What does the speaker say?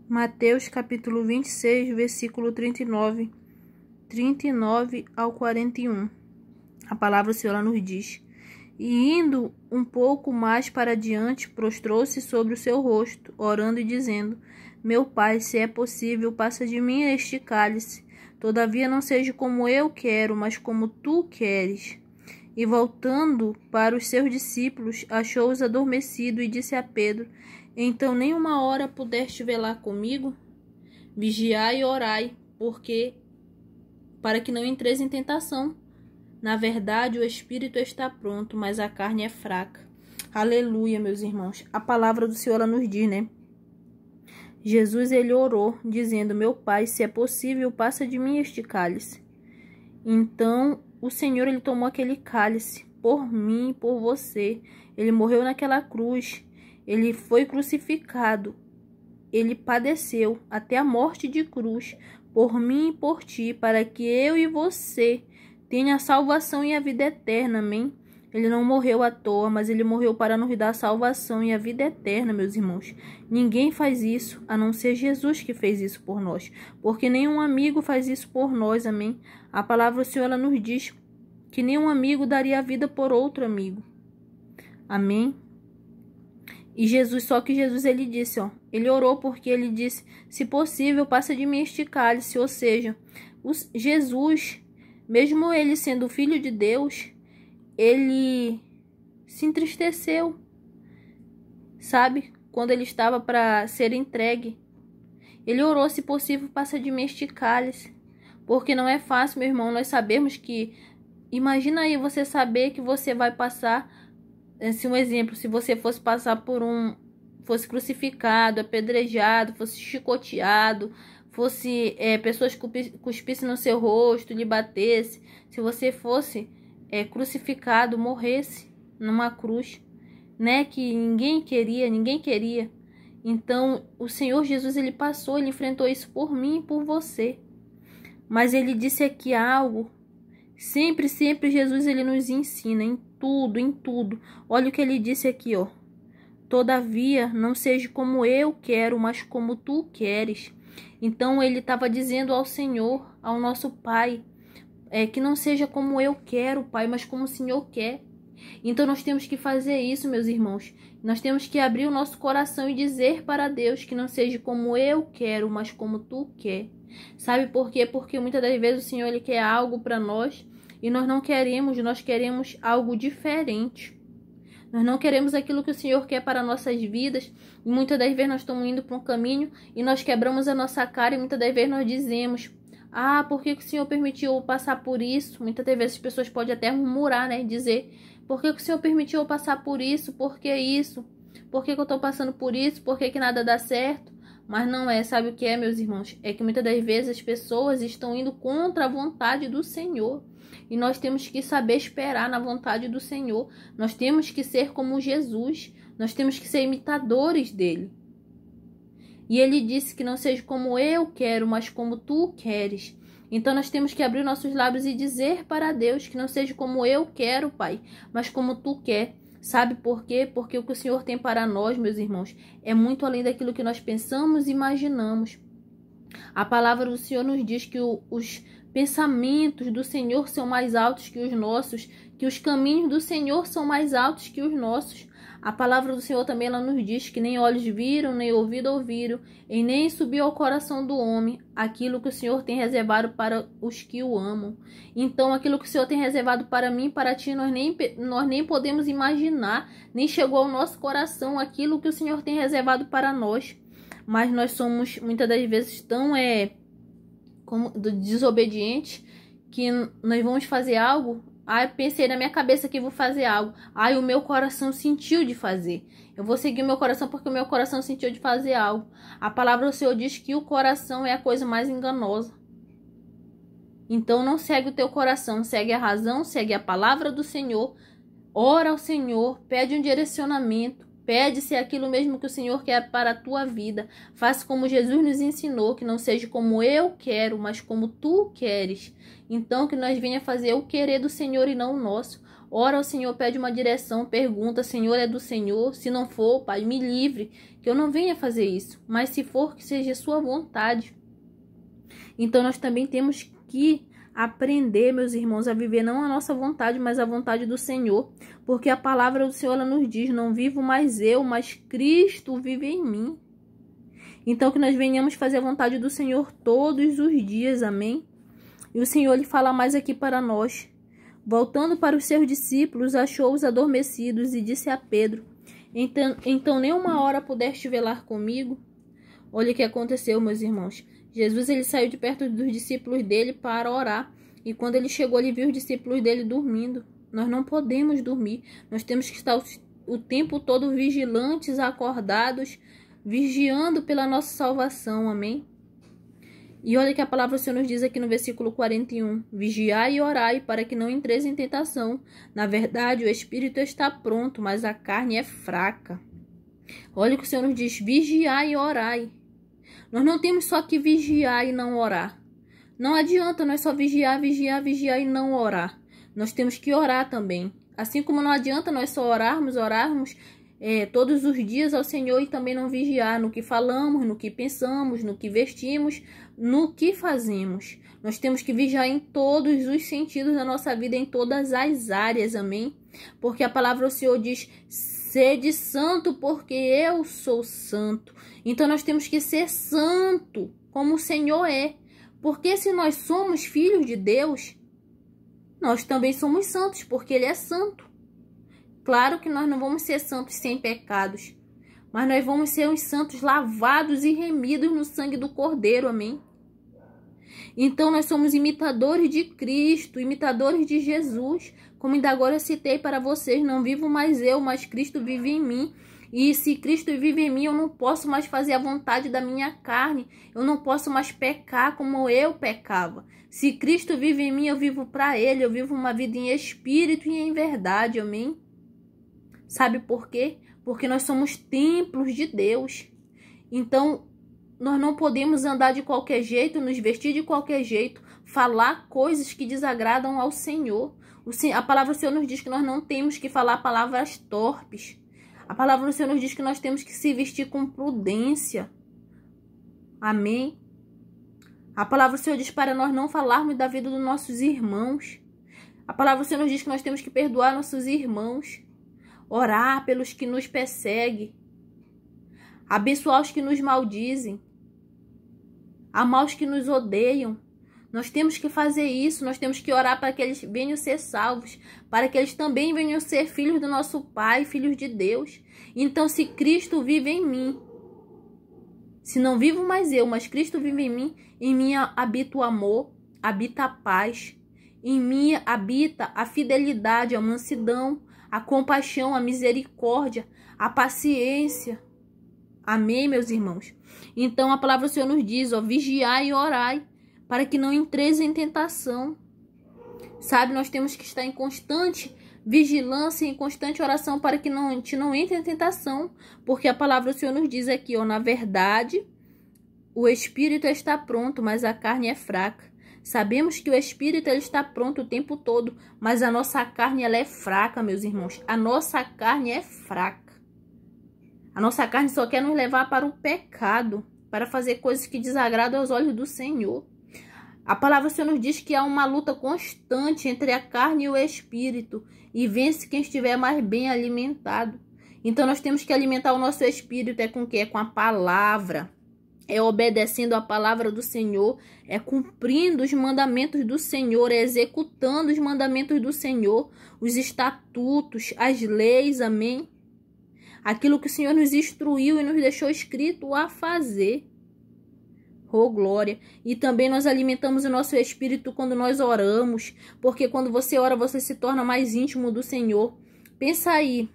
Mateus capítulo 26, versículo 39 ao 41. A palavra do Senhor nos diz: E indo um pouco mais para diante, prostrou-se sobre o seu rosto, orando e dizendo: Meu Pai, se é possível, passa de mim este cálice. Todavia não seja como eu quero, mas como tu queres. E voltando para os seus discípulos, achou-os adormecidos e disse a Pedro: Então nem uma hora pudeste velar comigo? Vigiai e orai, para que não entreis em tentação. Na verdade, o espírito está pronto, mas a carne é fraca. Aleluia, meus irmãos. A palavra do Senhor ela nos diz, né? Jesus, ele orou, dizendo: Meu Pai, se é possível, passa de mim este cálice. Então, o Senhor, ele tomou aquele cálice por mim e por você. Ele morreu naquela cruz. Ele foi crucificado. Ele padeceu até a morte de cruz por mim e por ti, para que eu e você tenha a salvação e a vida eterna, amém? Ele não morreu à toa, mas ele morreu para nos dar a salvação e a vida eterna, meus irmãos. Ninguém faz isso, a não ser Jesus que fez isso por nós, porque nenhum amigo faz isso por nós, amém? A palavra do Senhor ela nos diz que nenhum amigo daria a vida por outro amigo, amém? E Jesus, só que Jesus, ele disse, ele orou porque ele disse: se possível, passa de mim este cálice, ou seja, Jesus, mesmo ele sendo filho de Deus, ele se entristeceu, sabe? Quando ele estava para ser entregue, ele orou: se possível, passa de mim este cálice, porque não é fácil, meu irmão. Nós sabemos que, imagina aí você saber que você vai passar, um exemplo, se você fosse passar fosse crucificado, apedrejado, fosse chicoteado, fosse pessoas cuspissem no seu rosto, lhe batesse, se você fosse crucificado, morresse numa cruz, né, que ninguém queria. Então, o Senhor Jesus, ele passou, ele enfrentou isso por mim e por você. Mas ele disse aqui algo, sempre Jesus, ele nos ensina em tudo. Olha o que ele disse aqui, Todavia, não seja como eu quero, mas como tu queres. Então, ele estava dizendo ao Senhor, ao nosso Pai, que não seja como eu quero, Pai, mas como o Senhor quer. Então nós temos que fazer isso, meus irmãos. Nós temos que abrir o nosso coração e dizer para Deus que não seja como eu quero, mas como tu quer. Sabe por quê? Porque muitas das vezes o Senhor, ele quer algo para nós e nós não queremos, nós queremos algo diferente. Nós não queremos aquilo que o Senhor quer para nossas vidas. E muitas das vezes nós estamos indo para um caminho e nós quebramos a nossa cara e muitas das vezes nós dizemos: por que o Senhor permitiu eu passar por isso? Muitas das vezes as pessoas podem até murmurar, né? Dizer: por que o Senhor permitiu eu passar por isso? Por que isso? Por que eu estou passando por isso? Por que nada dá certo? Mas não é. Sabe o que é, meus irmãos? É que muitas das vezes as pessoas estão indo contra a vontade do Senhor. E nós temos que saber esperar na vontade do Senhor. Nós temos que ser como Jesus. Nós temos que ser imitadores dele. E ele disse que não seja como eu quero, mas como tu queres. Então nós temos que abrir nossos lábios e dizer para Deus que não seja como eu quero, Pai, mas como tu quer. Sabe por quê? Porque o que o Senhor tem para nós, meus irmãos, é muito além daquilo que nós pensamos e imaginamos. A palavra do Senhor nos diz que os pensamentos do Senhor são mais altos que os nossos, que os caminhos do Senhor são mais altos que os nossos. A palavra do Senhor também ela nos diz que nem olhos viram, nem ouvido ouviram, e nem subiu ao coração do homem aquilo que o Senhor tem reservado para os que o amam. Então, aquilo que o Senhor tem reservado para mim e para ti, nós nem podemos imaginar, nem chegou ao nosso coração aquilo que o Senhor tem reservado para nós. Mas nós somos, muitas das vezes, tão desobedientes, que nós vamos fazer algo. Pensei na minha cabeça que vou fazer algo. O meu coração sentiu de fazer. Eu vou seguir o meu coração porque o meu coração sentiu de fazer algo. A palavra do Senhor diz que o coração é a coisa mais enganosa. Então não segue o teu coração, segue a razão, segue a palavra do Senhor. Ora ao Senhor, pede um direcionamento. Pede se é aquilo mesmo que o Senhor quer para a tua vida. Faça como Jesus nos ensinou, que não seja como eu quero, mas como tu queres. Então que nós venha fazer o querer do Senhor e não o nosso. ora ao Senhor, pede uma direção, pergunta, Senhor, é do Senhor? Se não for, Pai, me livre, que eu não venha fazer isso, mas se for, que seja sua vontade. Então nós também temos que aprender, meus irmãos, a viver não a nossa vontade, mas a vontade do Senhor, porque a palavra do Senhor ela nos diz, não vivo mais eu, mas Cristo vive em mim. Então que nós venhamos fazer a vontade do Senhor todos os dias, amém? E o Senhor lhe fala mais aqui para nós. Voltando para os seus discípulos, achou-os adormecidos e disse a Pedro, então nem uma hora pudeste velar comigo? Olha o que aconteceu, meus irmãos. Jesus ele saiu de perto dos discípulos dele para orar. E quando ele chegou, ele viu os discípulos dele dormindo. Nós não podemos dormir. Nós temos que estar o tempo todo vigilantes, acordados, vigiando pela nossa salvação. Amém? E olha que a palavra do Senhor nos diz aqui no versículo 41. Vigiai e orai para que não entreis em tentação. Na verdade, o espírito está pronto, mas a carne é fraca. Olha o que o Senhor nos diz. Vigiai e orai. Nós não temos só que vigiar e não orar. Não adianta nós só vigiar e não orar. Nós temos que orar também. Assim como não adianta nós só orarmos todos os dias ao Senhor e também não vigiar no que falamos, no que pensamos, no que vestimos, no que fazemos. Nós temos que vigiar em todos os sentidos da nossa vida, em todas as áreas, amém? Porque a palavra do Senhor diz, sede santo porque eu sou santo. Então nós temos que ser santo como o Senhor é. Porque se nós somos filhos de Deus, nós também somos santos, porque Ele é santo. Claro que nós não vamos ser santos sem pecados, mas nós vamos ser os santos lavados e remidos no sangue do Cordeiro, amém? Então nós somos imitadores de Cristo, imitadores de Jesus. Como ainda agora eu citei para vocês, não vivo mais eu, mas Cristo vive em mim. E se Cristo vive em mim, eu não posso mais fazer a vontade da minha carne. Eu não posso mais pecar como eu pecava. Se Cristo vive em mim, eu vivo para Ele. Eu vivo uma vida em espírito e em verdade, amém? Sabe por quê? Porque nós somos templos de Deus. Então, nós não podemos andar de qualquer jeito, nos vestir de qualquer jeito, falar coisas que desagradam ao Senhor. A palavra do Senhor nos diz que nós não temos que falar palavras torpes. A palavra do Senhor nos diz que nós temos que se vestir com prudência. Amém? A palavra do Senhor diz para nós não falarmos da vida dos nossos irmãos. A palavra do Senhor nos diz que nós temos que perdoar nossos irmãos. Orar pelos que nos perseguem. Abençoar os que nos maldizem. Amar os que nos odeiam. Nós temos que fazer isso, nós temos que orar para que eles venham ser salvos, para que eles também venham ser filhos do nosso Pai, filhos de Deus. Então, se Cristo vive em mim, se não vivo mais eu, mas Cristo vive em mim habita o amor, habita a paz, em mim habita a fidelidade, a mansidão, a compaixão, a misericórdia, a paciência. Amém, meus irmãos? Então, a palavra do Senhor nos diz, vigiai e orai, para que não entreis em tentação. Sabe, nós temos que estar em constante vigilância, em constante oração, para que a gente não entre em tentação. Porque a palavra do Senhor nos diz aqui, na verdade, o espírito está pronto, mas a carne é fraca. Sabemos que o espírito ele está pronto o tempo todo, mas a nossa carne ela é fraca, meus irmãos. A nossa carne é fraca. A nossa carne só quer nos levar para o pecado, para fazer coisas que desagradam aos olhos do Senhor. A palavra do Senhor nos diz que há uma luta constante entre a carne e o espírito, e vence quem estiver mais bem alimentado. Então nós temos que alimentar o nosso espírito, com o quê? É com a palavra, é obedecendo a palavra do Senhor, é cumprindo os mandamentos do Senhor, é executando os mandamentos do Senhor, os estatutos, as leis, amém? Aquilo que o Senhor nos instruiu e nos deixou escrito a fazer. Oh, glória! E também nós alimentamos o nosso espírito quando nós oramos, porque quando você ora, você se torna mais íntimo do Senhor. Pensa aí,